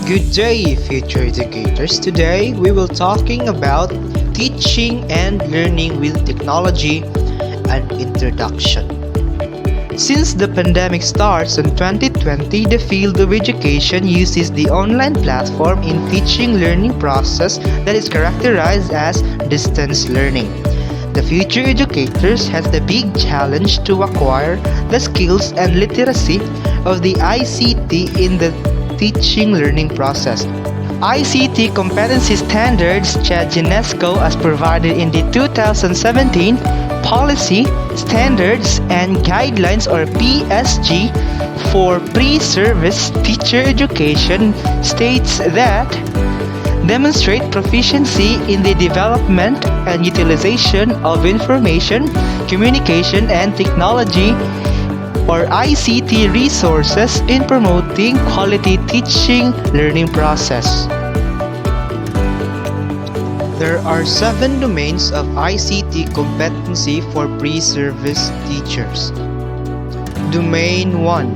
Good day, future educators. Today we will talking about teaching and learning with technology and introduction. Since the pandemic starts in 2020, the field of education uses the online platform in teaching learning process that is characterized as distance learning. The future educators has the big challenge to acquire the skills and literacy of the ICT in the teaching learning process. ICT competency standards UNESCO as provided in the 2017 Policy, Standards and Guidelines or PSG for pre-service teacher education states that demonstrate proficiency in the development and utilization of information, communication and technology or ICT resources in promoting quality teaching learning process. There are 7 domains of ICT competency for pre-service teachers. Domain 1.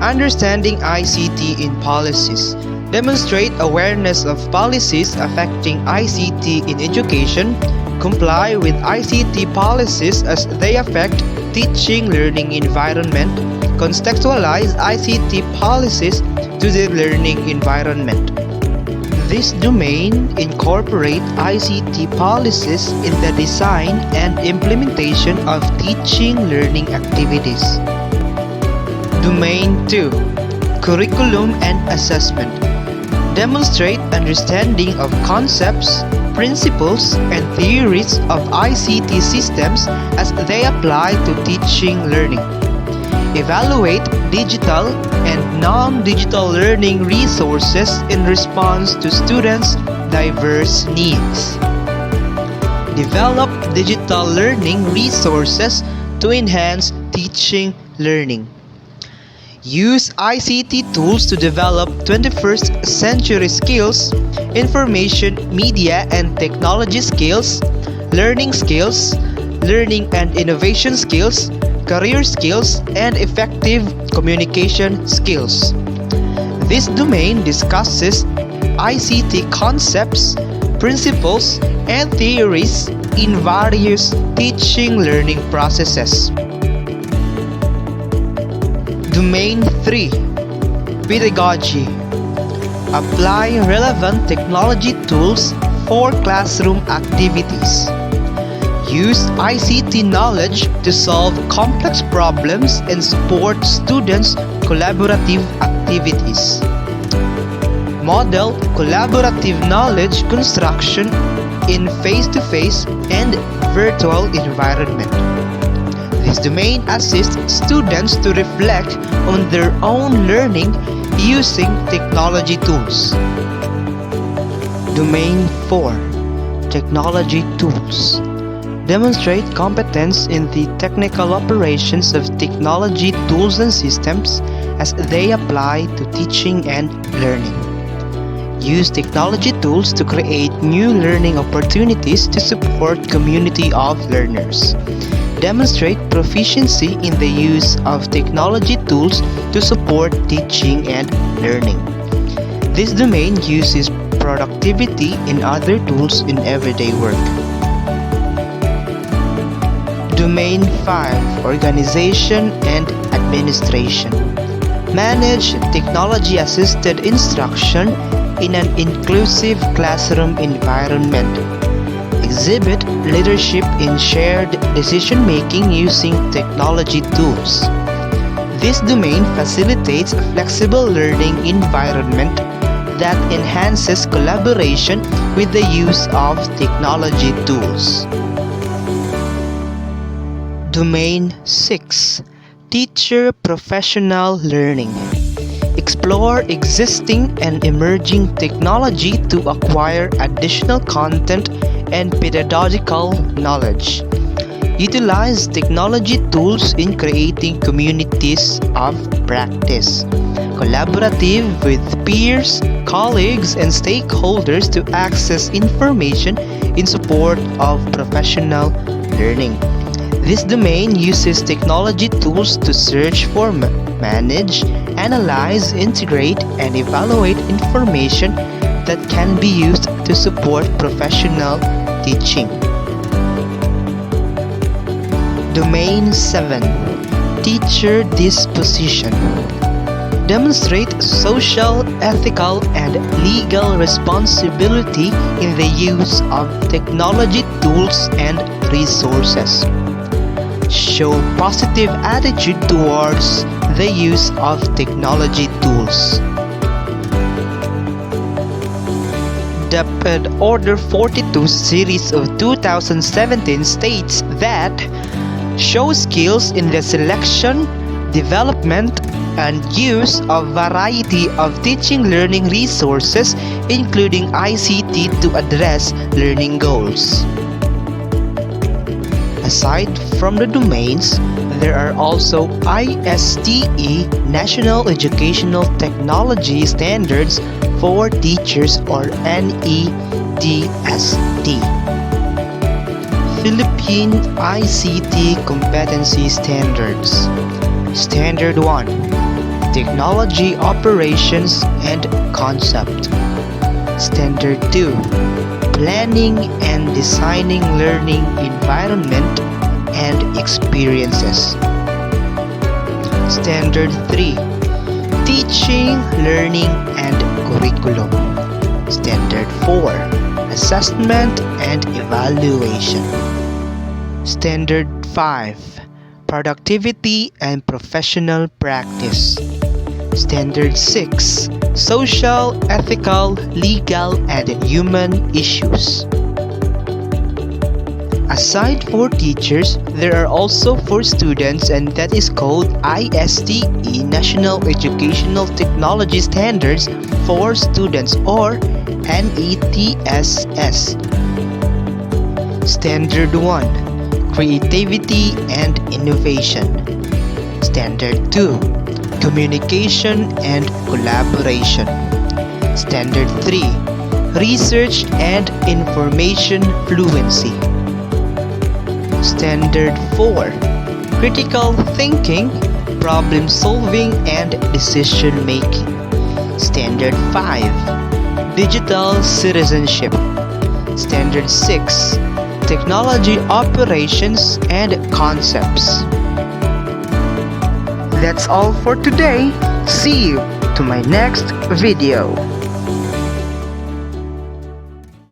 Understanding ICT in policies. Demonstrate awareness of policies affecting ICT in education. Comply with ICT policies as they affect teaching learning environment. Contextualize ICT policies to the learning environment. This domain incorporates ICT policies in the design and implementation of teaching learning activities. Domain 2. Curriculum and assessment. Demonstrate understanding of concepts, principles, and theories of ICT systems as they apply to teaching learning. Evaluate digital and non-digital learning resources in response to students' diverse needs. Develop digital learning resources to enhance teaching learning. Use ICT tools to develop 21st century skills, information, media and technology skills, learning and innovation skills, career skills, and effective communication skills. This domain discusses ICT concepts, principles, and theories in various teaching learning processes. Domain 3. Pedagogy. Apply relevant technology tools for classroom activities. Use ICT knowledge to solve complex problems and support students' collaborative activities. Model collaborative knowledge construction in face-to-face and virtual environment. This domain assists students to reflect on their own learning using technology tools. Domain 4. Technology tools. Demonstrate competence in the technical operations of technology tools and systems as they apply to teaching and learning. Use technology tools to create new learning opportunities to support community of learners. Demonstrate proficiency in the use of technology tools to support teaching and learning. This domain uses productivity in other tools in everyday work. Domain 5. Organization and administration. Manage technology-assisted instruction in an inclusive classroom environment. Exhibit leadership in shared decision-making using technology tools. This domain facilitates a flexible learning environment that enhances collaboration with the use of technology tools. Domain 6. Teacher professional learning. Explore existing and emerging technology to acquire additional content and pedagogical knowledge. Utilize technology tools in creating communities of practice. Collaborative with peers, colleagues, and stakeholders to access information in support of professional learning. This domain uses technology tools to search for, manage, analyze, integrate, and evaluate information that can be used to support professional teaching. Domain 7. Teacher disposition. Demonstrate social, ethical, and legal responsibility in the use of technology tools and resources. Show positive attitude towards the use of technology tools. The Ped Order 42 series of 2017 states that show skills in the selection, development, and use of variety of teaching learning resources including ICT to address learning goals. Aside from the domains, there are also ISTE National Educational Technology Standards for Teachers or NETST. Philippine ICT Competency Standards. Standard 1. Technology Operations and Concept. Standard 2. Planning and Designing Learning Environment and Experiences. Standard 3. Teaching, Learning, and Curriculum. Standard 4. Assessment and Evaluation. Standard 5. Productivity and Professional Practice. Standard 6. Social, ethical, legal, and human issues. Aside for teachers, there are also for students, and that is called ISTE National Educational Technology Standards for Students or NETSS. Standard 1. Creativity and Innovation. Standard 2. Communication and Collaboration. Standard 3. Research and Information Fluency. Standard 4. Critical Thinking, Problem Solving, and Decision Making. Standard 5. Digital Citizenship. Standard 6. Technology Operations and Concepts. That's all for today. See you to my next video.